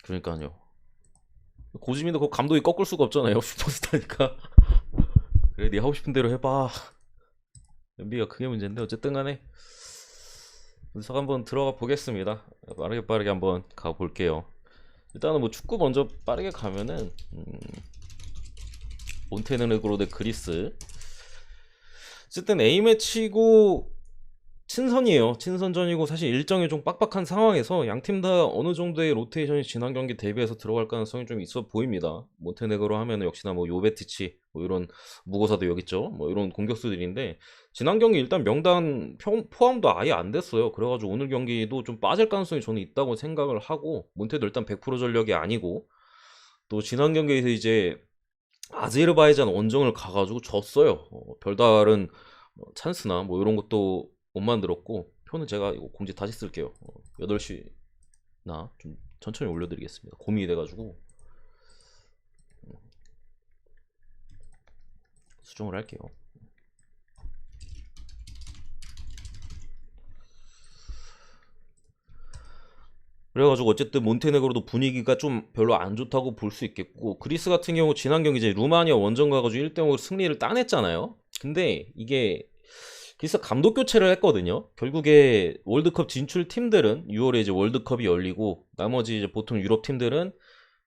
그러니까요. 고지민도 그 감독이 꺾을 수가 없잖아요. 슈퍼스타니까. 그래, 네 하고 싶은 대로 해봐. 연비가 그게 문제인데 어쨌든 간에 분석 한번 들어가 보겠습니다. 빠르게 한번 가볼게요. 일단은 뭐 축구 먼저 빠르게 가면은 몬테네그로 대 그리스. 어쨌든 A매치고 친선이에요. 친선전이고 사실 일정이 좀 빡빡한 상황에서 양 팀 다 어느 정도의 로테이션이 지난 경기 대비해서 들어갈 가능성이 좀 있어 보입니다. 몬테네그로 하면 역시나 뭐 요베티치 뭐 이런 무고사도 여기 있죠. 뭐 이런 공격수들인데 지난 경기 일단 명단 포함도 아예 안 됐어요. 그래가지고 오늘 경기도 좀 빠질 가능성이 저는 있다고 생각을 하고 몬테도 일단 100% 전력이 아니고 또 지난 경기에서 이제 아제르바이잔 원정을 가가지고 졌어요. 별다른 찬스나 뭐 이런 것도 못 만들었고 표는 제가 이거 공지 다시 쓸게요. 8시나 좀 천천히 올려드리겠습니다. 고민이 돼가지고 수정을 할게요. 그래가지고 어쨌든 몬테네그로도 분위기가 좀 별로 안 좋다고 볼 수 있겠고 그리스 같은 경우 지난 경기 이제 루마니아 원정 가가지고 1대0으로 승리를 따냈잖아요. 근데 이게 그래서 감독 교체를 했거든요. 결국에 월드컵 진출 팀들은 6월에 이제 월드컵이 열리고 나머지 이제 보통 유럽 팀들은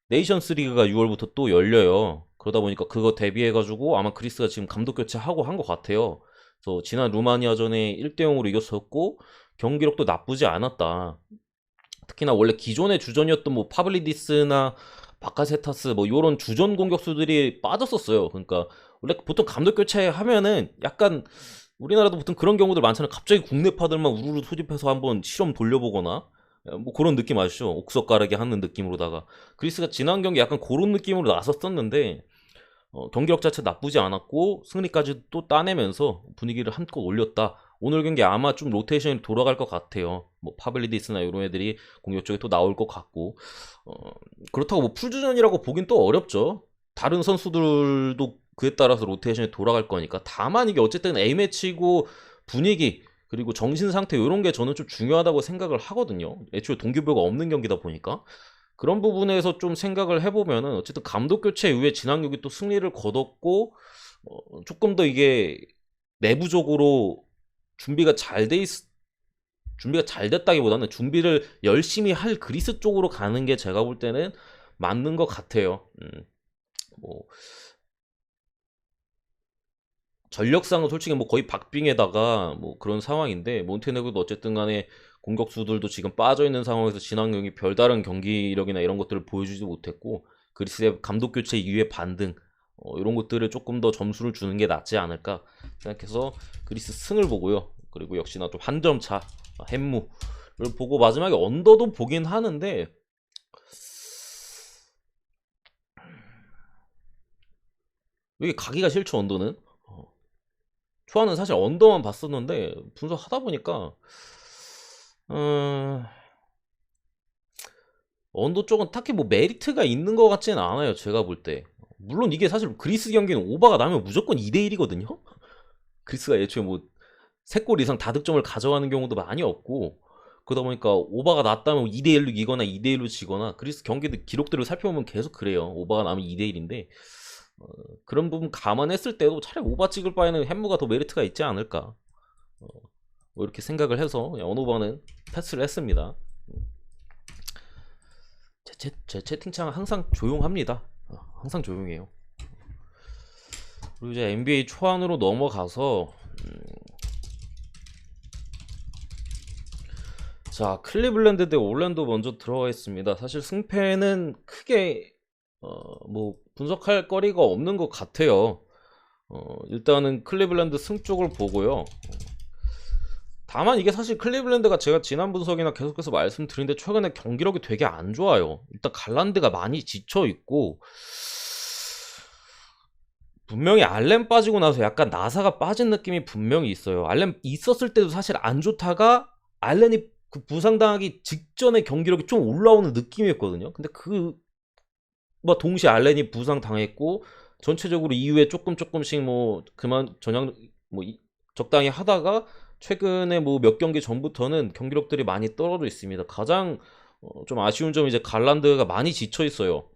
네이션스 리그가 6월부터 또 열려요. 그러다 보니까 그거 대비해가지고 아마 그리스가 지금 감독 교체하고 한 것 같아요. 그래서 지난 루마니아전에 1대0으로 이겼었고 경기력도 나쁘지 않았다. 특히나 원래 기존의 주전이었던 뭐 파블리디스나 바카세타스 뭐 요런 주전 공격수들이 빠졌었어요. 그러니까 원래 보통 감독 교체하면은 약간 우리나라도 보통 그런 경우들 많잖아요. 갑자기 국내파들만 우르르 소집해서 한번 실험 돌려보거나 뭐 그런 느낌 아시죠? 옥석 가르기 하는 느낌으로다가 그리스가 지난 경기 약간 그런 느낌으로 나섰었는데 경기력 자체 나쁘지 않았고 승리까지 또 따내면서 분위기를 한껏 올렸다. 오늘 경기 아마 좀 로테이션이 돌아갈 것 같아요. 뭐 파블리디스나 이런 애들이 공격 쪽에 또 나올 것 같고 그렇다고 뭐 풀주전이라고 보긴 또 어렵죠. 다른 선수들도 그에 따라서 로테이션이 돌아갈 거니까. 다만 이게 어쨌든 A매치고 분위기 그리고 정신 상태 이런 게 저는 좀 중요하다고 생각을 하거든요. 애초에 동기부여가 없는 경기다 보니까. 그런 부분에서 좀 생각을 해보면은 어쨌든 감독 교체 이후에 지난 경기 또 승리를 거뒀고 조금 더 이게 내부적으로 준비가 잘 돼 있, 준비가 잘 됐다기보다는 준비를 열심히 할 그리스 쪽으로 가는 게 제가 볼 때는 맞는 것 같아요. 뭐 전력상은 솔직히 뭐 거의 박빙에다가 뭐 그런 상황인데 몬테네그도 어쨌든 간에 공격수들도 지금 빠져 있는 상황에서 지난 경기 별다른 경기력이나 이런 것들을 보여주지 못했고 그리스의 감독 교체 이후의 반등 이런 것들을 조금 더 점수를 주는 게 낫지 않을까 생각해서 그리스 승을 보고요. 그리고 역시나 좀 한 점 차 햄무를 보고 마지막에 언더도 보긴 하는데 왜 가기가 싫죠 언더는? 초안은 사실 언더만 봤었는데 분석하다 보니까 음, 언더 쪽은 딱히 뭐 메리트가 있는 것 같지는 않아요. 제가 볼 때. 물론 이게 사실 그리스 경기는 오바가 나면 무조건 2대1이거든요. 그리스가 애초에 뭐 3골 이상 다득점을 가져가는 경우도 많이 없고 그러다 보니까 오바가 났다면 2대1로 이거나 2대1로 지거나 그리스 경기들 기록들을 살펴보면 계속 그래요. 오바가 나면 2대1인데 그런 부분 감안했을 때도 차라리 오바 찍을 바에는 햄무가 더 메리트가 있지 않을까 뭐 이렇게 생각을 해서 어느 번은 패스를 했습니다. 제 채팅창 항상 조용합니다. 항상 조용해요. 그리고 이제 NBA 초안으로 넘어가서 자 클리블랜드 대 올랜도 먼저 들어가 있습니다. 사실 승패는 크게 뭐 분석할 거리가 없는 것 같아요. 일단은 클리블랜드 승 쪽을 보고요. 다만 이게 사실 클리블랜드가 제가 지난 분석이나 계속해서 말씀드린데 최근에 경기력이 되게 안 좋아요. 일단 갈란드가 많이 지쳐 있고 분명히 알렌 빠지고 나서 약간 나사가 빠진 느낌이 분명히 있어요. 알렌 있었을 때도 사실 안 좋다가 알렌이 그 부상당하기 직전에 경기력이 좀 올라오는 느낌이었거든요. 근데 그 뭐 동시에 알렌이 부상 당했고 전체적으로 이후에 조금씩 뭐 그만 전향 뭐 적당히 하다가 최근에 뭐 몇 경기 전부터는 경기력들이 많이 떨어져 있습니다. 가장 좀 아쉬운 점이 이제 갈란드가 많이 지쳐 있어요.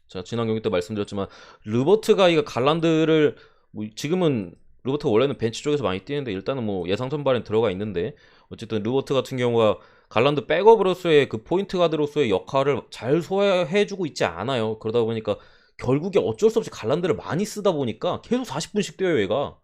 제가 지난 경기 때 말씀드렸지만 르버트 가이가 갈란드를 뭐 지금은 르버트가 원래는 벤치 쪽에서 많이 뛰는데 일단은 뭐 예상 선발엔 들어가 있는데 어쨌든 르버트 같은 경우가 갈란드 백업으로서의 그 포인트 가드로서의 역할을 잘 소화해주고 있지 않아요. 그러다 보니까 결국에 어쩔 수 없이 갈란드를 많이 쓰다 보니까 계속 40분씩 뛰어요 얘가.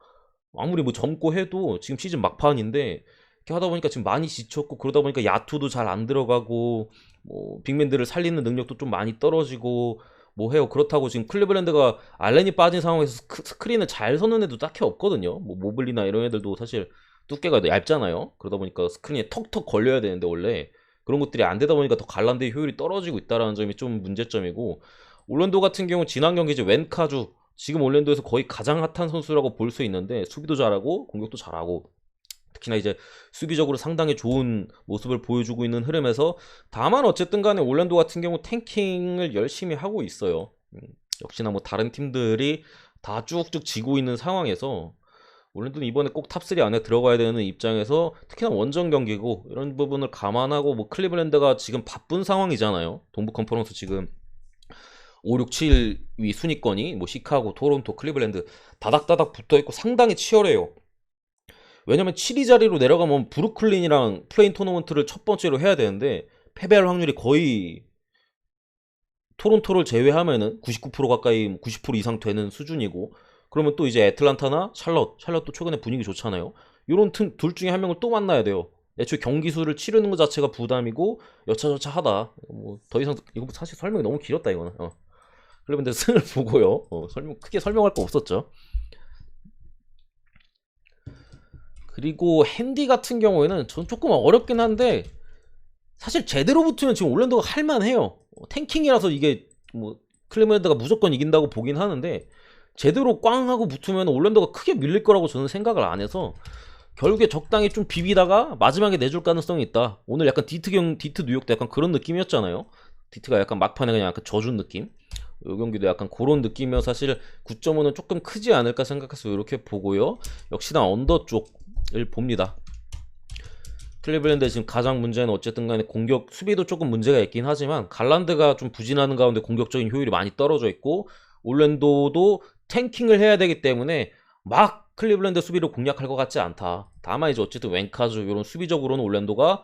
아무리 뭐 젊고 해도 지금 시즌 막판인데 이렇게 하다 보니까 지금 많이 지쳤고 그러다 보니까 야투도 잘 안 들어가고 뭐 빅맨들을 살리는 능력도 좀 많이 떨어지고 뭐 해요. 그렇다고 지금 클리브랜드가 알렌이 빠진 상황에서 스크린을 잘 서는 애도 딱히 없거든요. 뭐 모블리나 이런 애들도 사실 두께가 얇잖아요. 그러다 보니까 스크린에 턱턱 걸려야 되는데 원래 그런 것들이 안 되다 보니까 더 갈란드의 효율이 떨어지고 있다는 점이 좀 문제점이고 올랜도 같은 경우 지난 경기 이제 웬카주 지금 올랜도에서 거의 가장 핫한 선수라고 볼 수 있는데 수비도 잘하고 공격도 잘하고 특히나 이제 수비적으로 상당히 좋은 모습을 보여주고 있는 흐름에서 다만 어쨌든 간에 올랜도 같은 경우 탱킹을 열심히 하고 있어요. 역시나 뭐 다른 팀들이 다 쭉쭉 지고 있는 상황에서 올랜도는 이번에 꼭 탑3 안에 들어가야 되는 입장에서 특히나 원정 경기고 이런 부분을 감안하고 뭐 클리블랜드가 지금 바쁜 상황이잖아요. 동부 컨퍼런스 지금 5, 6, 7위 순위권이 뭐 시카고, 토론토, 클리블랜드 다닥다닥 붙어있고 상당히 치열해요. 왜냐면 7위 자리로 내려가면 브루클린이랑 플레인 토너먼트를 첫 번째로 해야 되는데 패배할 확률이 거의 토론토를 제외하면은 99% 가까이 90% 이상 되는 수준이고 그러면 또 이제 애틀란타나 샬럿도 최근에 분위기 좋잖아요. 요런 둘 중에 한 명을 또 만나야 돼요. 애초에 경기 수를 치르는 것 자체가 부담이고 여차저차 하다. 뭐 더 이상 이거 사실 설명이 너무 길었다 이거는. 클리블랜드 승을 보고요. 크게 설명할 거 없었죠. 그리고 핸디 같은 경우에는 전 조금 어렵긴 한데 사실 제대로 붙으면 지금 올랜도가 할만해요. 탱킹이라서 이게 뭐 클리블랜드가 무조건 이긴다고 보긴 하는데 제대로 꽝 하고 붙으면 올랜도가 크게 밀릴 거라고 저는 생각을 안 해서 결국에 적당히 좀 비비다가 마지막에 내줄 가능성이 있다. 오늘 약간 디트 뉴욕도 약간 그런 느낌이었잖아요. 디트가 약간 막판에 그냥 약간 져준 느낌. 이 경기도 약간 그런 느낌이어 사실 9.5는 조금 크지 않을까 생각해서 이렇게 보고요. 역시나 언더 쪽을 봅니다. 클리블랜드 지금 가장 문제는 어쨌든 간에 공격 수비도 조금 문제가 있긴 하지만 갈란드가 좀 부진하는 가운데 공격적인 효율이 많이 떨어져 있고 올랜도도 탱킹을 해야 되기 때문에 막 클리블랜드 수비를 공략할 것 같지 않다. 다만 이제 어쨌든 웬카즈 이런 수비적으로는 올랜도가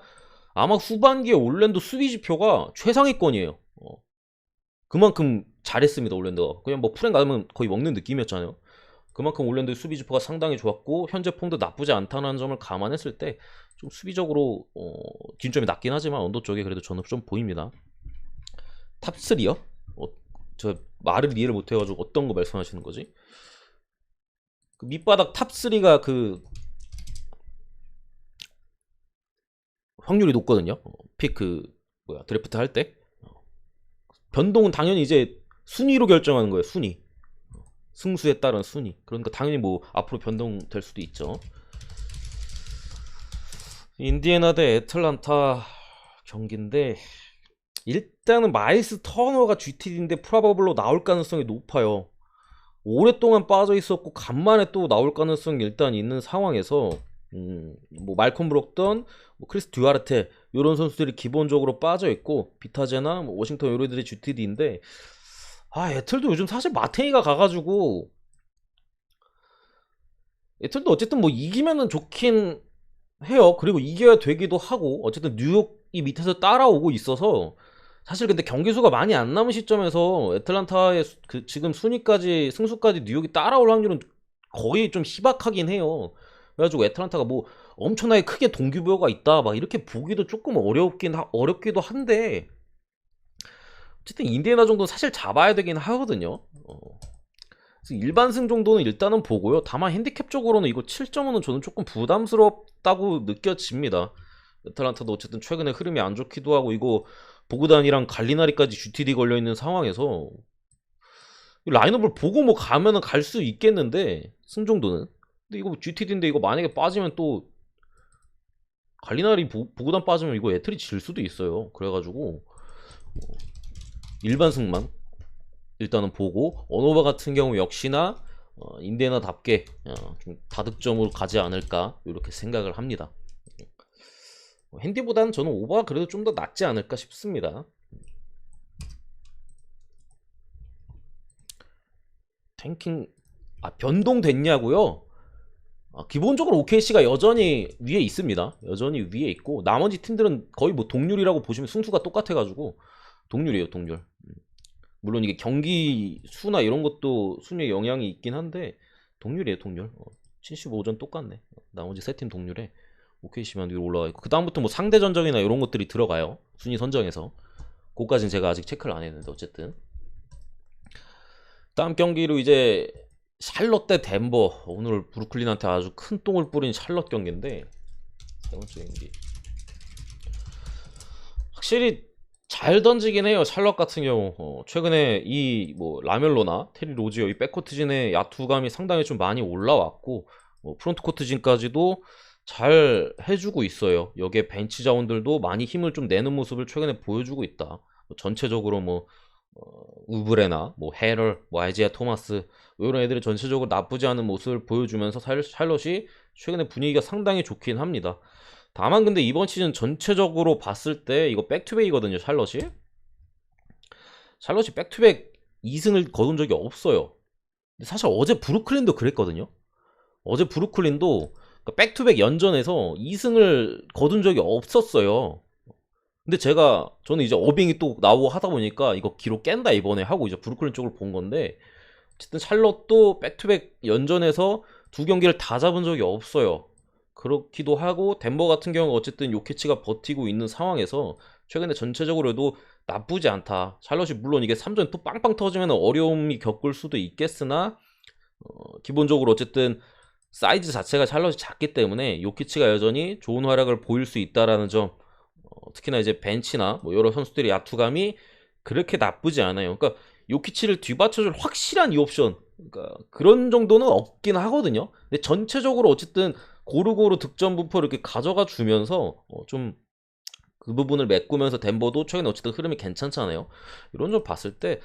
아마 후반기에 올랜도 수비 지표가 최상위권이에요. 그만큼 잘했습니다 올랜도가. 그냥 뭐 풀행 가면 거의 먹는 느낌이었잖아요. 그만큼 올랜도의 수비 지표가 상당히 좋았고 현재 폼도 나쁘지 않다는 점을 감안했을 때 좀 수비적으로 기준점이 낮긴 하지만 언더 쪽에 그래도 저는 좀 보입니다. 탑3요? 저 말을 이해를 못해가지고 어떤 거 말씀하시는 거지? 그 밑바닥 탑3가 그 확률이 높거든요. 픽 드래프트 할 때. 변동은 당연히 이제 순위로 결정하는 거예요. 순위. 승수에 따른 순위. 그러니까 당연히 뭐 앞으로 변동될 수도 있죠. 인디애나 대 애틀란타 경기인데 일단은 마일스 터너가 GTD인데 프라버블로 나올 가능성이 높아요. 오랫동안 빠져 있었고 간만에 또 나올 가능성이 일단 있는 상황에서 뭐 말콤 브록던, 뭐 크리스 듀아르테 이런 선수들이 기본적으로 빠져 있고 비타제나 뭐 워싱턴 요리들이 GTD인데 애틀도 요즘 사실 마테이가 가가지고 애틀도 어쨌든 뭐 이기면은 좋긴 해요. 그리고 이겨야 되기도 하고 어쨌든 뉴욕이 밑에서 따라오고 있어서 사실 근데 경기 수가 많이 안 남은 시점에서 애틀란타의 그 지금 순위까지 승수까지 뉴욕이 따라올 확률은 거의 좀 희박하긴 해요. 그래가지고 애틀란타가 뭐 엄청나게 크게 동기부여가 있다 막 이렇게 보기도 조금 어렵기도 한데 어쨌든 인디애나 정도는 사실 잡아야 되긴 하거든요. 일반승 정도는 일단은 보고요. 다만 핸디캡적으로는 이거 7.5는 저는 조금 부담스럽다고 느껴집니다. 애틀란타도 어쨌든 최근에 흐름이 안 좋기도 하고 이거 보그단이랑 갈리나리까지 GTD 걸려있는 상황에서 라인업을 보고 뭐 가면은 갈 수 있겠는데 승 정도는. 근데 이거 GTD인데 이거 만약에 빠지면 또 갈리나리 보그단 빠지면 이거 애틀이 질 수도 있어요. 그래가지고 일반승만 일단은 보고 언어바 같은 경우 역시나 인디애나답게 좀 다득점으로 가지 않을까 이렇게 생각을 합니다. 핸디보다는 저는 오버가 그래도 좀 더 낫지 않을까 싶습니다. 탱킹 변동됐냐고요? 기본적으로 OKC가 여전히 위에 있습니다. 여전히 위에 있고 나머지 팀들은 거의 뭐 동률이라고 보시면 승수가 똑같아가지고 동률이에요, 동률. 물론 이게 경기 수나 이런 것도 순위에 영향이 있긴 한데 동률이에요, 동률. 75전 똑같네. 나머지 세 팀 동률에 OKC만 위로 올라가 있고 그 다음부터 뭐 상대 전적이나 이런 것들이 들어가요, 순위 선정에서. 그거까지는 제가 아직 체크를 안 했는데 어쨌든 다음 경기로 이제 샬럿 대 덴버. 오늘 브루클린한테 아주 큰 똥을 뿌린 샬럿 경기인데 세 번째 경기 확실히 잘 던지긴 해요. 샬럿 같은 경우 최근에 이 뭐 라멜로나 테리 로지어 이 백코트진의 야투감이 상당히 좀 많이 올라왔고 프론트코트진까지도 잘 해주고 있어요. 여기에 벤치 자원들도 많이 힘을 좀 내는 모습을 최근에 보여주고 있다. 전체적으로 뭐 우브레나 뭐 헤럴, 뭐 아이지아 토마스 이런 애들이 전체적으로 나쁘지 않은 모습을 보여주면서 샬럿이 최근에 분위기가 상당히 좋긴 합니다. 다만 근데 이번 시즌 전체적으로 봤을 때 이거 백투백이거든요. 샬럿이 백투백 2승을 거둔 적이 없어요. 근데 사실 어제 브루클린도 그랬거든요. 어제 브루클린도 백투백 연전에서 2승을 거둔 적이 없었어요. 근데 저는 이제 어빙이 또 나오고 하다 보니까 이거 기록 깬다 이번에 하고 이제 브루클린 쪽을 본 건데 어쨌든 샬럿도 백투백 연전에서 두 경기를 다 잡은 적이 없어요. 그렇기도 하고 덴버 같은 경우 어쨌든 요키치가 버티고 있는 상황에서 최근에 전체적으로도 나쁘지 않다. 샬럿이 물론 이게 3전 또 빵빵 터지면 어려움이 겪을 수도 있겠으나 기본적으로 어쨌든 사이즈 자체가 샬럿이 작기 때문에 요키치가 여전히 좋은 활약을 보일 수 있다라는 점, 특히나 이제 벤치나 뭐 여러 선수들의 야투감이 그렇게 나쁘지 않아요. 그러니까 요키치를 뒤받쳐줄 확실한 이 옵션, 그러니까 그런 정도는 없긴 하거든요. 근데 전체적으로 어쨌든 고루고루 득점 분포를 이렇게 가져가 주면서 좀 그 부분을 메꾸면서 덴버도 최근에 어쨌든 흐름이 괜찮잖아요. 이런 점 봤을 때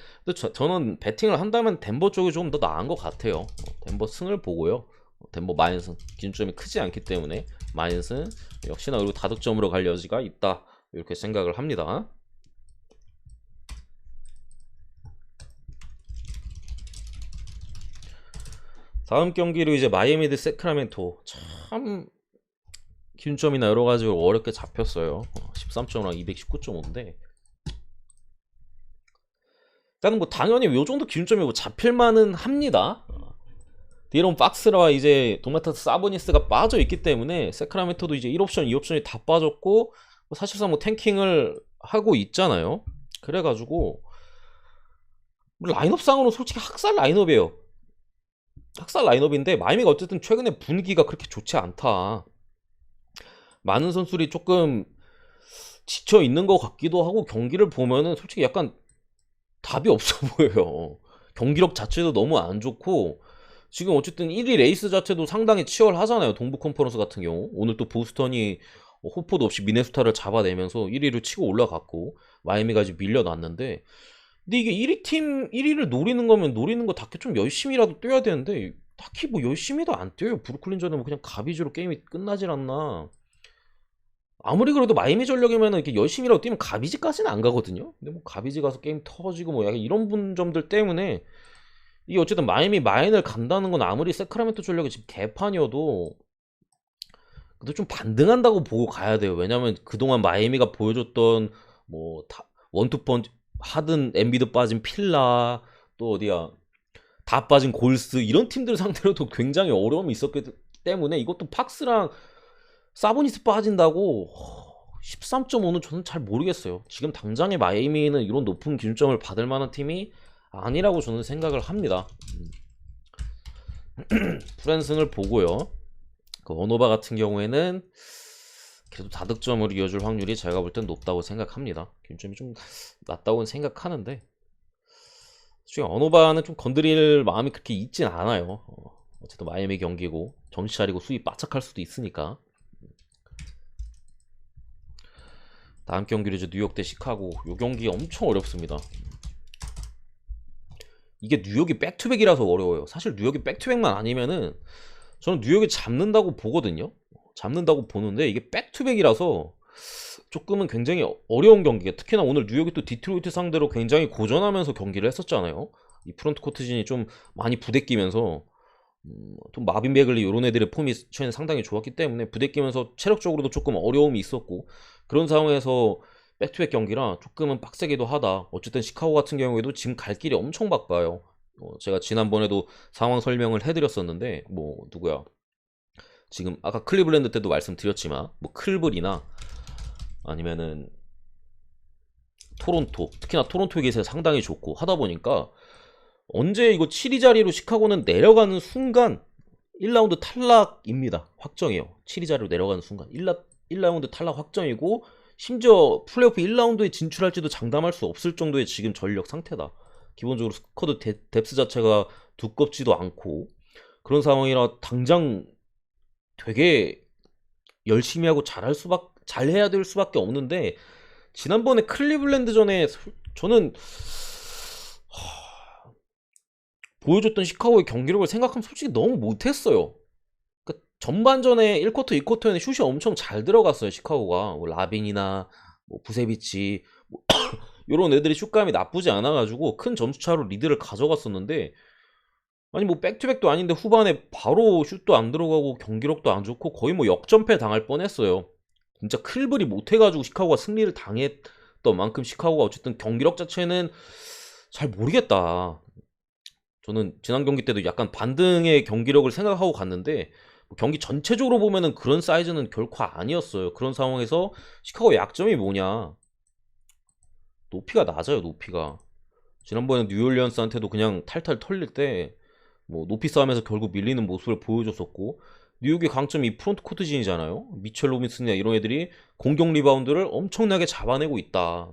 저는 배팅을 한다면 덴버 쪽이 조금 더 나은 것 같아요. 덴버 승을 보고요. 덴버 마인슨 기준점이 크지 않기 때문에 마인슨 역시나 그리고 다득점으로 갈 여지가 있다 이렇게 생각을 합니다. 다음 경기로 이제 마이애미 대 세크라멘토. 참 기준점이나 여러 가지로 어렵게 잡혔어요. 13.5랑 219.5인데 일단은 뭐 당연히 요 정도 기준점이 뭐 잡힐만은 합니다. 디에론 박스라와 이제 도마타스 사보니스가 빠져 있기 때문에 세크라멘토도 이제 1옵션, 2옵션이 다 빠졌고 사실상 뭐 탱킹을 하고 있잖아요. 그래가지고 라인업상으로 솔직히 학살 라인업이에요. 학살 라인업인데 마이애미가 어쨌든 최근에 분위기가 그렇게 좋지 않다. 많은 선수들이 조금 지쳐 있는 것 같기도 하고 경기를 보면은 솔직히 약간 답이 없어 보여요. 경기력 자체도 너무 안 좋고 지금 어쨌든 1위 레이스 자체도 상당히 치열하잖아요. 동부 컨퍼런스 같은 경우 오늘 또 보스턴이 호포도 없이 미네소타를 잡아내면서 1위를 치고 올라갔고 마이애미가 이제 밀려났는데 근데 이게 1위를 노리는 거면 노리는 거 딱히 좀 열심히라도 뛰어야 되는데 딱히 뭐 열심히도 안 뛰어요. 브루클린전은 뭐 그냥 가비지로 게임이 끝나질 않나. 아무리 그래도 마이애미 전력이면 이렇게 열심히라도 뛰면 가비지까지는 안 가거든요. 근데 뭐 가비지 가서 게임 터지고 뭐 약간 이런 분점들 때문에 이게 어쨌든 마이애미 마인을 간다는 건 아무리 세크라멘토 전력이 지금 개판이어도 그래도 좀 반등한다고 보고 가야 돼요. 왜냐면 그동안 마이애미가 보여줬던 뭐 원투펀치 하든 엠비드 빠진 필라 또 어디야 다 빠진 골스 이런 팀들 상대로도 굉장히 어려움이 있었기 때문에 이것도 팍스랑 사보니스 빠진다고 13.5는 저는 잘 모르겠어요. 지금 당장의 마이애미는 이런 높은 기준점을 받을 만한 팀이 아니라고 저는 생각을 합니다. 프랜승을 보고요. 그 원오바 같은 경우에는 그래도 다득점으로 이어줄 확률이 제가 볼 땐 높다고 생각합니다. 기준점이 좀 낮다고는 생각하는데 지금 원오바는 좀 건드릴 마음이 그렇게 있진 않아요. 어쨌든 마이애미 경기고 정신 차리고 수위 바짝할 수도 있으니까. 다음 경기로 이제 뉴욕 대 시카고. 요 경기 엄청 어렵습니다. 이게 뉴욕이 백투백이라서 어려워요. 사실 뉴욕이 백투백만 아니면은 저는 뉴욕이 잡는다고 보거든요. 잡는다고 보는데 이게 백투백이라서 조금은 굉장히 어려운 경기가, 특히나 오늘 뉴욕이 또 디트로이트 상대로 굉장히 고전하면서 경기를 했었잖아요. 이 프론트 코트진이 좀 많이 부대끼면서 좀 마빈 베글리 이런 애들의 폼이 최근 상당히 좋았기 때문에 부대끼면서 체력적으로도 조금 어려움이 있었고, 그런 상황에서 백투백 경기라 조금은 빡세기도 하다. 어쨌든 시카고 같은 경우에도 지금 갈 길이 엄청 바빠요. 제가 지난번에도 상황 설명을 해드렸었는데, 뭐 누구야, 지금 아까 클리블랜드 때도 말씀드렸지만 뭐 클블이나 아니면은 토론토, 특히나 토론토의 기세가 상당히 좋고 하다 보니까 언제 이거 7위 자리로 시카고는 내려가는 순간 1라운드 탈락입니다. 확정이에요. 7위 자리로 내려가는 순간 1라운드 탈락 확정이고, 심지어 플레이오프 1라운드에 진출할지도 장담할 수 없을 정도의 지금 전력 상태다. 기본적으로 스쿼드 뎁스 자체가 두껍지도 않고 그런 상황이라 당장 되게 열심히 하고 잘해야 될 수밖에 없는데, 지난번에 클리블랜드전에 저는 보여줬던 시카고의 경기력을 생각하면 솔직히 너무 못했어요. 그러니까 전반전에 1쿼터, 2쿼터에는 슛이 엄청 잘 들어갔어요. 시카고가 뭐 라빈이나 뭐 부세비치 뭐 이런 애들이 슛감이 나쁘지 않아가지고 큰 점수차로 리드를 가져갔었는데, 아니 뭐 백투백도 아닌데 후반에 바로 슛도 안 들어가고 경기력도 안 좋고 거의 뭐 역전패 당할 뻔했어요. 진짜 클블이 못해가지고 시카고가 승리를 당했던 만큼 시카고가 어쨌든 경기력 자체는 잘 모르겠다. 저는 지난 경기 때도 약간 반등의 경기력을 생각하고 갔는데 뭐 경기 전체적으로 보면은 그런 사이즈는 결코 아니었어요. 그런 상황에서 시카고의 약점이 뭐냐? 높이가 낮아요, 높이가. 지난번에 뉴올리언스한테도 그냥 탈탈 털릴 때 뭐 높이 싸움에서 결국 밀리는 모습을 보여줬었고, 뉴욕의 강점이 이 프론트 코트진이잖아요. 미첼 로빈슨이나 이런 애들이 공격 리바운드를 엄청나게 잡아내고 있다.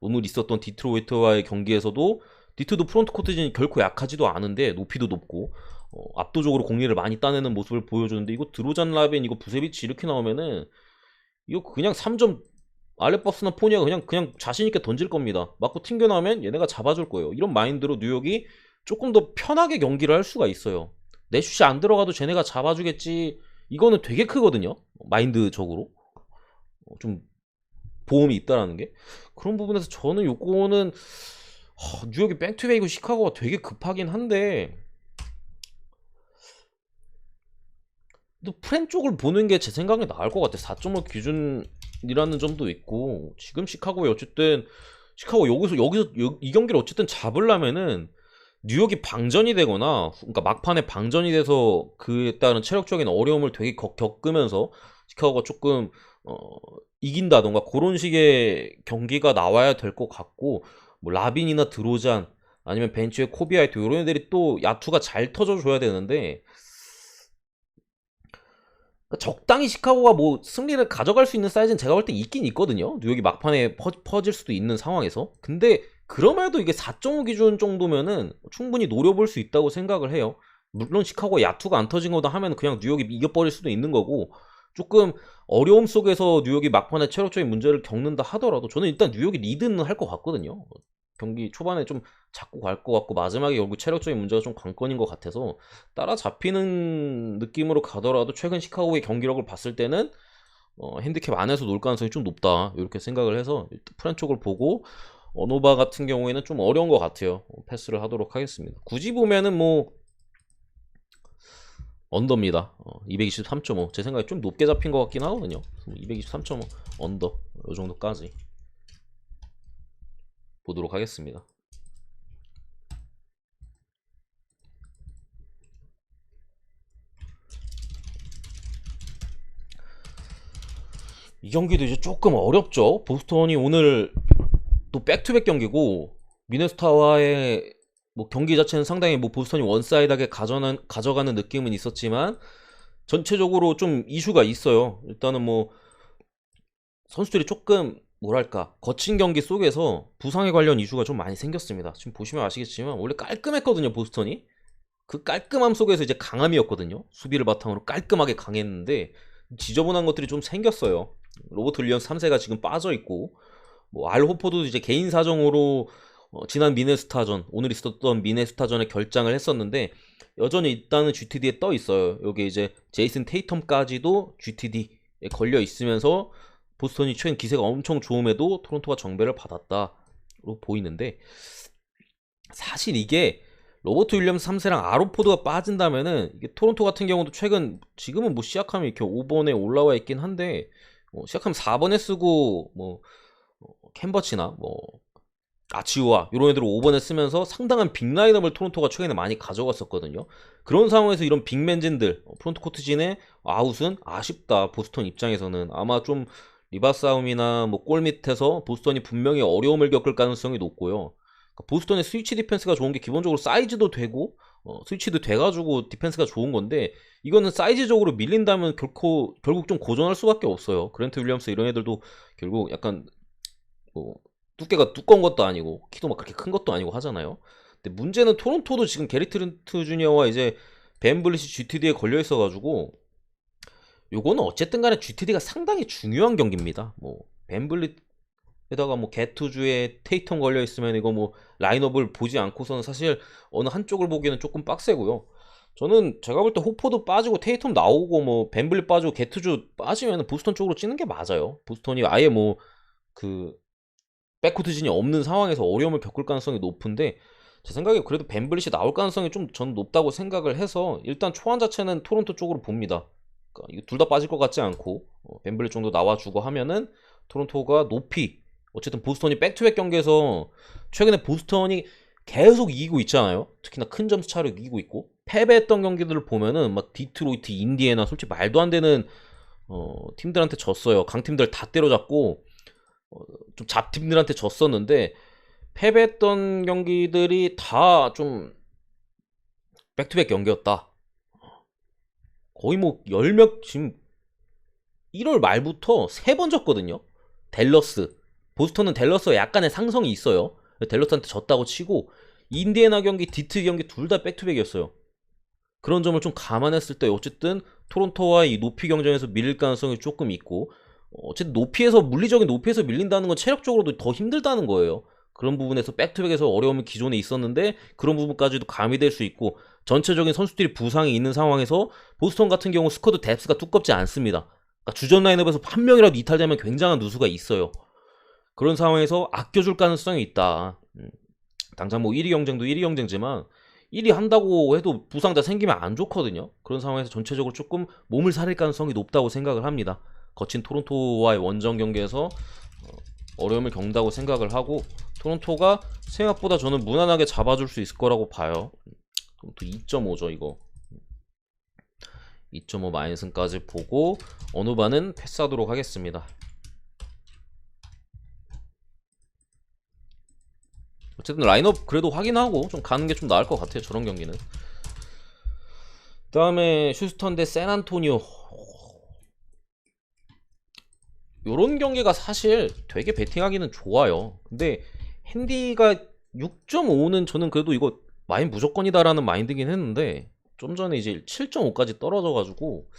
오늘 있었던 디트로이트와의 경기에서도 디트도 프론트 코트진이 결코 약하지도 않은데 높이도 높고 압도적으로 공리를 많이 따내는 모습을 보여주는데, 이거 드로잔 라벤 이거 부세비치 이렇게 나오면은 이거 그냥 3점 알레버스나 포니아가 그냥 자신있게 던질 겁니다. 맞고 튕겨 나오면 얘네가 잡아줄 거예요. 이런 마인드로 뉴욕이 조금 더 편하게 경기를 할 수가 있어요. 내 슛이 안 들어가도 쟤네가 잡아주겠지. 이거는 되게 크거든요. 마인드적으로. 좀 보험이 있다라는 게. 그런 부분에서 저는 요거는 뉴욕이 백투백이고 시카고가 되게 급하긴 한데, 또 프렌 쪽을 보는 게 제 생각에 나을 것 같아. 4.5 기준이라는 점도 있고, 지금 시카고에 어쨌든 시카고 여기서 이 경기를 어쨌든 잡으려면은 뉴욕이 방전이 되거나, 그러니까 막판에 방전이 돼서 그에 따른 체력적인 어려움을 되게 겪으면서 시카고가 조금 이긴다던가 그런 식의 경기가 나와야 될 것 같고, 뭐 라빈이나 드로잔 아니면 벤치에 코비아이트 이런 애들이 또 야투가 잘 터져줘야 되는데, 그러니까 적당히 시카고가 뭐 승리를 가져갈 수 있는 사이즈는 제가 볼 때 있긴 있거든요. 뉴욕이 막판에 퍼질 수도 있는 상황에서. 근데 그럼에도 이게 4.5 기준 정도면은 충분히 노려볼 수 있다고 생각을 해요. 물론 시카고가 야투가 안 터진 거다 하면 그냥 뉴욕이 이겨버릴 수도 있는 거고, 조금 어려움 속에서 뉴욕이 막판에 체력적인 문제를 겪는다 하더라도 저는 일단 뉴욕이 리드는 할 것 같거든요. 경기 초반에 좀 잡고 갈 것 같고 마지막에 결국 체력적인 문제가 좀 관건인 것 같아서 따라잡히는 느낌으로 가더라도 최근 시카고의 경기력을 봤을 때는 핸디캡 안에서 놀 가능성이 좀 높다 이렇게 생각을 해서 프렌 쪽을 보고, 어노바 같은 경우에는 좀 어려운 것 같아요. 패스를 하도록 하겠습니다. 굳이 보면은 뭐 언더입니다. 223.5 제 생각에 좀 높게 잡힌 것 같긴 하거든요. 223.5 언더 이 정도까지 보도록 하겠습니다. 이 경기도 이제 조금 어렵죠. 보스턴이 오늘 또 백투백 경기고, 미네소타와의 뭐 경기 자체는 상당히 뭐 보스턴이 원사이드하게 가져가는 느낌은 있었지만 전체적으로 좀 이슈가 있어요. 일단은 뭐 선수들이 조금 뭐랄까 거친 경기 속에서 부상에 관련 이슈가 좀 많이 생겼습니다. 지금 보시면 아시겠지만 원래 깔끔했거든요, 보스턴이. 그 깔끔함 속에서 이제 강함이었거든요. 수비를 바탕으로 깔끔하게 강했는데 지저분한 것들이 좀 생겼어요. 로버트 윌리엄스 3세가 지금 빠져있고, 뭐 알 호포도 이제 개인 사정으로 지난 미네소타전, 오늘 있었던 미네소타전에 결장을 했었는데 여전히 일단은 GTD에 떠 있어요. 여기 이제 제이슨 테이텀까지도 GTD에 걸려 있으면서 보스턴이 최근 기세가 엄청 좋음에도 토론토가 정배를 받았다로 보이는데, 사실 이게 로버트 윌리엄스 3세랑 아로포드가 빠진다면은 이게 토론토 같은 경우도 최근 지금은 뭐 시작하면 이렇게 5번에 올라와 있긴 한데, 시작하면 4번에 쓰고 뭐 캔버치나 뭐 아치우아 이런 애들을 5번에 쓰면서 상당한 빅라인업을 토론토가 최근에 많이 가져갔었거든요. 그런 상황에서 이런 빅맨진들 프론트코트진의 아웃은 아쉽다. 보스턴 입장에서는 아마 좀 리바 싸움이나 뭐 골 밑에서 보스턴이 분명히 어려움을 겪을 가능성이 높고요. 그러니까 보스턴의 스위치 디펜스가 좋은 게 기본적으로 사이즈도 되고 스위치도 돼가지고 디펜스가 좋은 건데, 이거는 사이즈적으로 밀린다면 결국 좀 고전할 수밖에 없어요. 그랜트 윌리엄스 이런 애들도 결국 약간 뭐 두께가 두꺼운 것도 아니고 키도 막 그렇게 큰 것도 아니고 하잖아요. 근데 문제는 토론토도 지금 게리 트렌트 주니어와 이제 벤 블릿이 GTD에 걸려 있어가지고, 요거는 어쨌든 간에 GTD가 상당히 중요한 경기입니다. 벤 블릿에다가 뭐 게투주에 테이텀 걸려 있으면 이거 뭐 라인업을 보지 않고서는 사실 어느 한쪽을 보기에는 조금 빡세고요. 저는 제가 볼 때 호포도 빠지고 테이텀 나오고 뭐 벤 블릿 빠지고 게투주 빠지면 보스턴 쪽으로 찌는 게 맞아요. 보스턴이 아예 그 백코트진이 없는 상황에서 어려움을 겪을 가능성이 높은데, 제 생각에 그래도 벤 블릿이 나올 가능성이 좀 전 높다고 생각을 해서 일단 초안 자체는 토론토 쪽으로 봅니다. 그러니까 이거 둘 다 빠질 것 같지 않고 벤 블릿 정도 나와주고 하면은 토론토가 높이, 어쨌든 보스턴이 백투백 경기에서 최근에 보스턴이 계속 이기고 있잖아요. 특히나 큰 점수 차로 이기고 있고, 패배했던 경기들을 보면은 막 디트로이트, 인디애나 솔직히 말도 안 되는 팀들한테 졌어요. 강팀들 다 때려잡고 좀 잡팀들한테 졌었는데, 패배했던 경기들이 다 좀 백투백 경기였다. 거의 뭐 열몇, 지금 1월 말부터 3번 졌거든요. 댈러스, 보스턴은 댈러스가 약간의 상성이 있어요. 댈러스한테 졌다고 치고, 인디애나 경기, 디트 경기 둘 다 백투백이었어요. 그런 점을 좀 감안했을 때 어쨌든 토론토와 이 높이 경쟁에서 밀릴 가능성이 조금 있고, 어쨌든 물리적인 높이에서 밀린다는 건 체력적으로도 더 힘들다는 거예요. 그런 부분에서 백투백에서 어려움이 기존에 있었는데 그런 부분까지도 가미될 수 있고, 전체적인 선수들이 부상이 있는 상황에서 보스턴 같은 경우 스쿼드 뎁스가 두껍지 않습니다. 그러니까 주전 라인업에서 한 명이라도 이탈되면 굉장한 누수가 있어요. 그런 상황에서 아껴줄 가능성이 있다. 당장 뭐 1위 경쟁도 1위 경쟁지만 1위 한다고 해도 부상자 생기면 안 좋거든요. 그런 상황에서 전체적으로 조금 몸을 사릴 가능성이 높다고 생각을 합니다. 거친 토론토와의 원정 경기에서 어려움을 겪는다고 생각을 하고, 토론토가 생각보다 저는 무난하게 잡아줄 수 있을 거라고 봐요. 토론토 2.5죠 이거. 2.5 마이너스까지 보고 어느 반은 패스하도록 하겠습니다. 어쨌든 라인업 그래도 확인하고 좀 가는 게 좀 나을 것 같아요, 저런 경기는. 그 다음에 휴스턴 대 샌안토니오. 요런 경기가 사실 되게 베팅하기는 좋아요. 근데 핸디가 6.5는 저는 그래도 이거 마인 무조건이다라는 마인드긴 했는데, 좀 전에 이제 7.5까지 떨어져가지고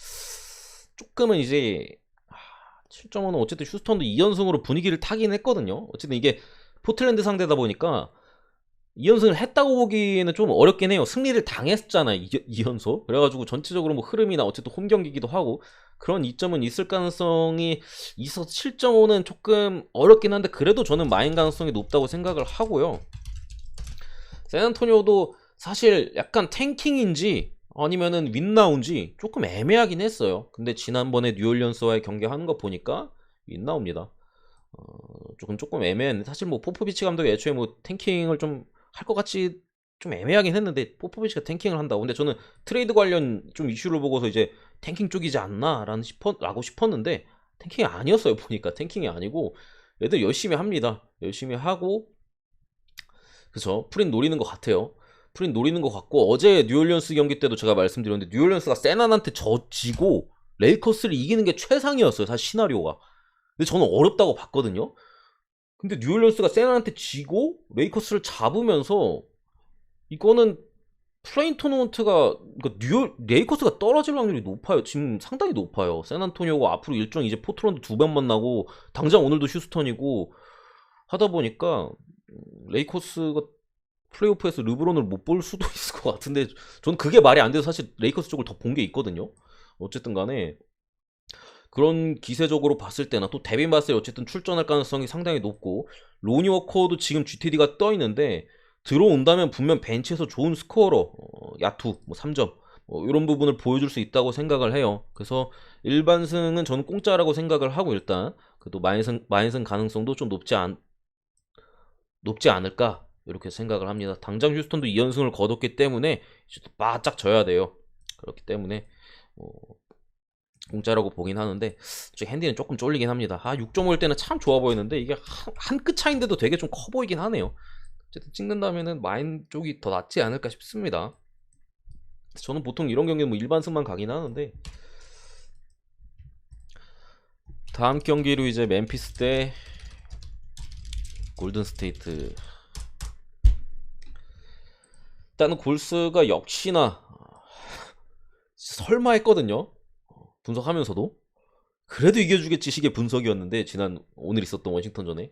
조금은 이제 7.5는 어쨌든 휴스턴도 2연승으로 분위기를 타긴 했거든요. 어쨌든 이게 포틀랜드 상대다 보니까 2연승을 했다고 보기에는 좀 어렵긴 해요. 승리를 당했잖아요, 2연속. 그래가지고 전체적으로 뭐 흐름이나 어쨌든 홈 경기기도 하고 그런 이점은 있을 가능성이 있어서 7.5는 조금 어렵긴 한데, 그래도 저는 마인 가능성이 높다고 생각을 하고요. 샌안토니오도 사실 약간 탱킹인지 아니면은 윈나우인지 조금 애매하긴 했어요. 근데 지난번에 뉴올리언스와의 경기 하는 거 보니까 윈나우입니다. 조금 애매했는데, 사실 뭐 포포비치 감독이 애초에 뭐 탱킹을 좀 할 것 같이 좀 애매하긴 했는데, 포포비치가 탱킹을 한다고. 근데 저는 트레이드 관련 좀 이슈를 보고서 이제 탱킹 쪽이지 않나 라고 싶었는데, 탱킹이 아니었어요. 보니까 탱킹이 아니고 얘들 열심히 합니다. 열심히 하고, 그쵸, 프린 노리는 것 같아요. 프린 노리는 것 같고, 어제 뉴올리언스 경기 때도 제가 말씀드렸는데 뉴올리언스가 세난한테 져지고 레이커스를 이기는 게 최상이었어요, 사실 시나리오가. 근데 저는 어렵다고 봤거든요. 근데 뉴올리언스가 세난한테 지고 레이커스를 잡으면서 이거는 플레인 토너먼트가, 그러니까 레이커스가 떨어질 확률이 높아요. 지금 상당히 높아요. 샌안토니오가 앞으로 일정 이제 포트랜드 2번 만나고, 당장 오늘도 휴스턴이고 하다 보니까 레이커스가 플레이오프에서 르브론을 못 볼 수도 있을 것 같은데, 저는 그게 말이 안 돼서 사실 레이커스 쪽을 더 본 게 있거든요. 어쨌든 간에 그런 기세적으로 봤을 때나 또 데빈 바셀이 어쨌든 출전할 가능성이 상당히 높고 로니 워커도 지금 GTD가 떠 있는데 들어온다면 분명 벤치에서 좋은 스코어로 야투 뭐 3점 이런 부분을 보여줄 수 있다고 생각을 해요. 그래서 일반승은 저는 공짜라고 생각을 하고 일단 그래도 마인승 가능성도 좀 높지 않을까 이렇게 생각을 합니다. 당장 휴스턴도 2연승을 거뒀기 때문에 이제 또 바짝 져야 돼요. 그렇기 때문에 공짜라고 보긴 하는데 핸디는 조금 쫄리긴 합니다. 6.5일 때는 참 좋아 보였는데 이게 한 끗 차인데도 되게 좀 커 보이긴 하네요. 어쨌든 찍는다면은 마인 쪽이 더 낫지 않을까 싶습니다. 저는 보통 이런 경기는 뭐 일반승만 가긴 하는데 다음 경기로 이제 멤피스 대 골든스테이트. 일단은 골스가 역시나 설마 했거든요. 분석하면서도 그래도 이겨주겠지 식의 분석이었는데 오늘 있었던 워싱턴전에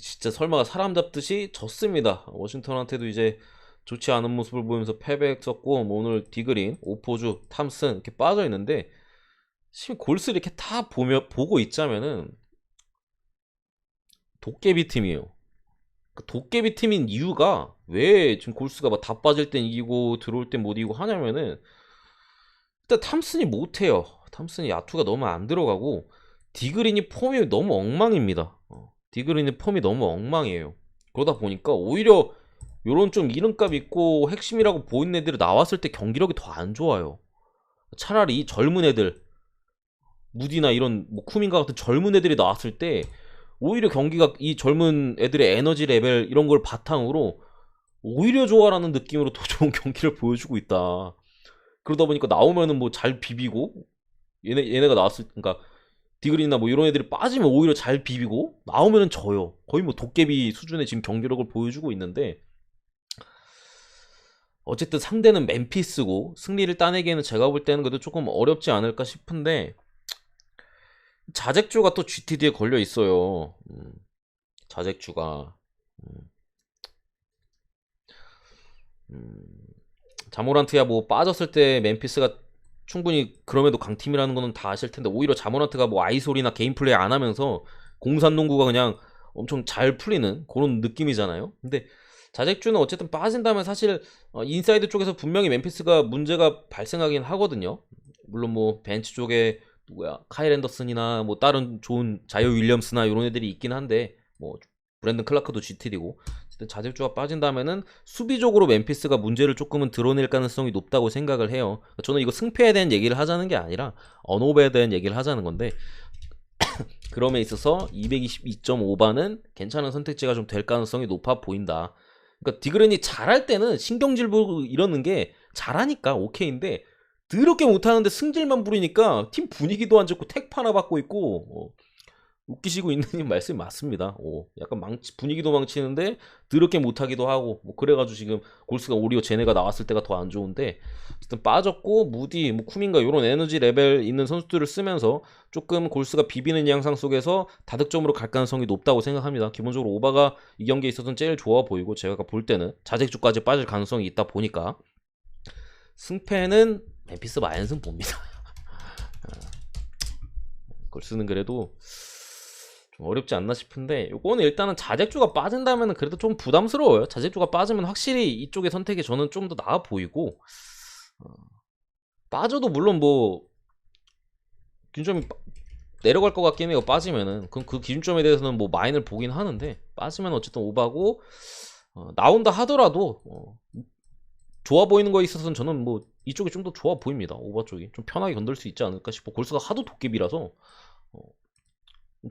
진짜 설마가 사람 잡듯이 졌습니다. 워싱턴한테도 이제 좋지 않은 모습을 보이면서 패배했었고 뭐 오늘 디그린, 오포주, 탐슨 이렇게 빠져있는데 지금 골스 이렇게 다 보고 있자면은 도깨비 팀이에요. 그 도깨비 팀인 이유가 왜 지금 골스가 막 다 빠질 땐 이기고 들어올 땐 못 이기고 하냐면은 일단 탐슨이 못해요. 탐슨이 야투가 너무 안 들어가고 디그린이 폼이 너무 엉망입니다. 디그린의 폼이 너무 엉망이에요. 그러다 보니까 오히려 요런 좀 이름값 있고 핵심이라고 보이는 애들이 나왔을 때 경기력이 더 안 좋아요. 차라리 이 젊은 애들 무디나 이런 뭐 쿠민가 같은 젊은 애들이 나왔을 때 오히려 경기가 이 젊은 애들의 에너지 레벨 이런 걸 바탕으로 오히려 좋아라는 느낌으로 더 좋은 경기를 보여주고 있다. 그러다 보니까 나오면은 뭐 잘 비비고 얘네가 나왔을 그러니까 디그린이나 뭐 이런 애들이 빠지면 오히려 잘 비비고 나오면은 져요. 거의 뭐 도깨비 수준의 지금 경기력을 보여주고 있는데 어쨌든 상대는 멤피스고 승리를 따내기에는 제가 볼 때는 그래도 조금 어렵지 않을까 싶은데 자잭주가 또 GTD에 걸려 있어요. 자잭주가 자모란트야 뭐 빠졌을 때 멤피스가 충분히 그럼에도 강팀이라는 거는 다 아실 텐데 오히려 자모란트가 뭐 아이솔이나 게임 플레이 안 하면서 공산농구가 그냥 엄청 잘 풀리는 그런 느낌이잖아요. 근데 자잭주는 어쨌든 빠진다면 사실 인사이드 쪽에서 분명히 멤피스가 문제가 발생하긴 하거든요. 물론 뭐 벤치 쪽에 누구야 카일 앤더슨이나 뭐 다른 좋은 자이어 윌리엄스나 이런 애들이 있긴 한데 뭐 브랜든 클라크도 GTD고 자잭주가 빠진다면은 수비적으로 멤피스가 문제를 조금은 드러낼 가능성이 높다고 생각을 해요. 저는 이거 승패에 대한 얘기를 하자는 게 아니라 언오버에 대한 얘기를 하자는 건데 그럼에 있어서 222.5바는 괜찮은 선택지가 좀 될 가능성이 높아 보인다. 그러니까 디그렌이 잘할 때는 신경질 부리고 이러는 게 잘하니까 오케이인데 더럽게 못하는데 승질만 부리니까 팀 분위기도 안 좋고 택 하나 받고 있고 웃기시고 있는 님 말씀이 맞습니다. 약간 분위기도 망치는데 더럽게 못하기도 하고 뭐 그래가지고 지금 골스가 오히려 쟤네가 나왔을 때가 더 안 좋은데 어쨌든 빠졌고 무디, 뭐 쿠민가 이런 에너지 레벨 있는 선수들을 쓰면서 조금 골스가 비비는 양상 속에서 다득점으로 갈 가능성이 높다고 생각합니다. 기본적으로 오바가 이 경기에 있어서는 제일 좋아 보이고 제가 볼 때는 자잭주까지 빠질 가능성이 있다 보니까 승패는 멤피스 마인승 봅니다. 골스는 그래도 좀 어렵지 않나 싶은데 이거는 일단은 자잭주가 빠진다면 그래도 좀 부담스러워요. 자잭주가 빠지면 확실히 이쪽의 선택이 저는 좀 더 나아 보이고 빠져도 물론 뭐 기준점이 내려갈 것 같긴 해요. 빠지면은 그럼 그 기준점에 대해서는 뭐 마인을 보긴 하는데 빠지면 어쨌든 오바고 나온다 하더라도 좋아 보이는 거에 있어서는 저는 뭐 이쪽이 좀 더 좋아 보입니다. 오바 쪽이 좀 편하게 건들 수 있지 않을까 싶어. 골스가 하도 도깨비라서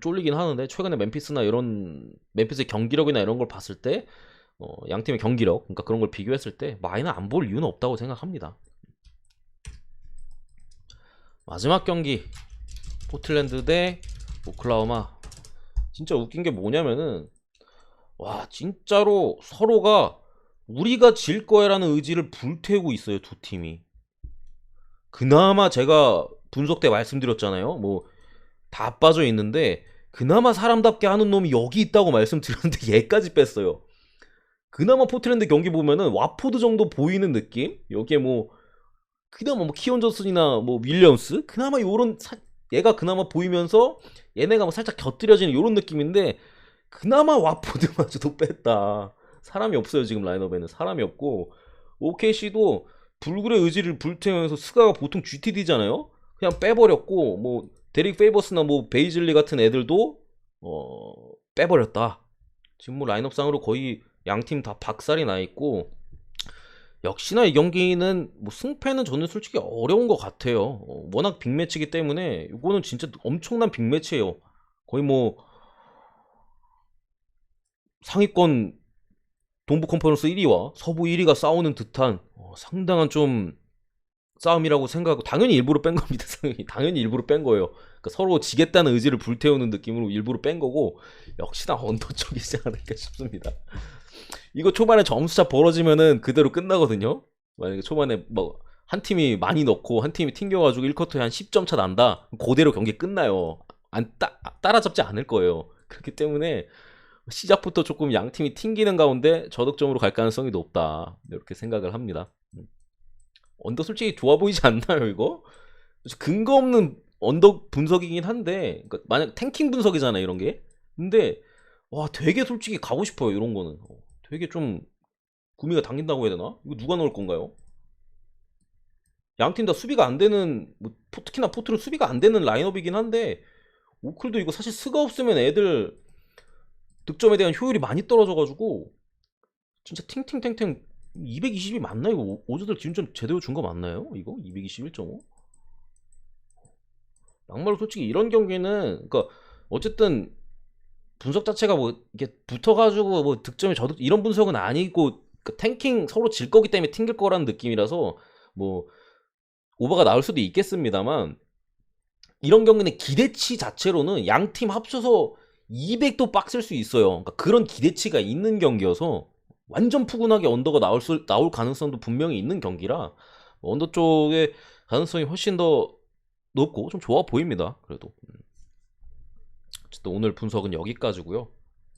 쫄리긴 하는데 최근에 멤피스나 이런 멤피스의 경기력이나 이런 걸 봤을 때 양 팀의 경기력 그러니까 그런 걸 비교했을 때 마인은 안 볼 이유는 없다고 생각합니다. 마지막 경기 포틀랜드 대 오클라호마. 진짜 웃긴 게 뭐냐면은 와 진짜로 서로가 우리가 질 거야라는 의지를 불태우고 있어요. 두 팀이. 그나마 제가 분석 때 말씀드렸잖아요. 뭐 다 빠져 있는데 그나마 사람답게 하는 놈이 여기 있다고 말씀드렸는데 얘까지 뺐어요. 그나마 포틀랜드 경기 보면은 와포드 정도 보이는 느낌? 여기에 뭐 그나마 뭐 키온 존슨이나 뭐 윌리엄스? 그나마 요런 얘가 그나마 보이면서 얘네가 뭐 살짝 곁들여지는 이런 느낌인데 그나마 와포드마저도 뺐다. 사람이 없어요 지금 라인업에는. 사람이 없고 OKC도 불굴의 의지를 불태우면서 스가가 보통 GTD잖아요. 그냥 빼버렸고 뭐 데릭 페이버스나 뭐 베이즐리 같은 애들도 빼버렸다. 지금 뭐 라인업상으로 거의 양팀 다 박살이 나 있고 역시나 이 경기는 뭐 승패는 저는 솔직히 어려운 것 같아요. 워낙 빅매치이기 때문에 이거는 진짜 엄청난 빅매치예요. 거의 뭐 상위권 동부 컨퍼런스 1위와 서부 1위가 싸우는 듯한 상당한 좀 싸움이라고 생각하고 당연히 일부러 뺀 겁니다. 당연히 일부러 뺀 거예요. 그러니까 서로 지겠다는 의지를 불태우는 느낌으로 일부러 뺀 거고 역시나 언더 쪽이지 않을까 싶습니다. 이거 초반에 점수차 벌어지면은 그대로 끝나거든요. 만약에 초반에 뭐 한 팀이 많이 넣고 한 팀이 튕겨가지고 1쿼터에 한 10점 차 난다. 그대로 경기 끝나요. 따라잡지 않을 거예요. 그렇기 때문에 시작부터 조금 양 팀이 튕기는 가운데 저득점으로 갈 가능성이 높다. 이렇게 생각을 합니다. 언더 솔직히 좋아 보이지 않나요, 이거? 근거 없는 언더 분석이긴 한데, 그러니까 만약 탱킹 분석이잖아요, 이런 게. 근데, 와, 되게 솔직히 가고 싶어요, 이런 거는. 되게 좀, 구미가 당긴다고 해야 되나? 이거 누가 넣을 건가요? 양 팀 다 수비가 안 되는, 뭐, 특히나 포트는 수비가 안 되는 라인업이긴 한데, 오클도 이거 사실 스가 없으면 애들 득점에 대한 효율이 많이 떨어져가지고, 진짜 팅팅탱탱 220이 맞나요? 이거 오저들 기준점 제대로 준 거 맞나요? 이거 221.5? 막말로 솔직히 이런 경기는 그러니까 어쨌든 분석 자체가 뭐 이게 붙어가지고 뭐 득점이 저득 이런 분석은 아니고 그 탱킹 서로 질 거기 때문에 튕길 거라는 느낌이라서 뭐 오버가 나올 수도 있겠습니다만 이런 경기는 기대치 자체로는 양 팀 합쳐서 200도 빡셀 수 있어요. 그러니까 그런 기대치가 있는 경기여서 완전 푸근하게 언더가 나올 가능성도 분명히 있는 경기라 언더 쪽의 가능성이 훨씬 더 높고 좀 좋아 보입니다. 그래도 어쨌든 오늘 분석은 여기까지고요.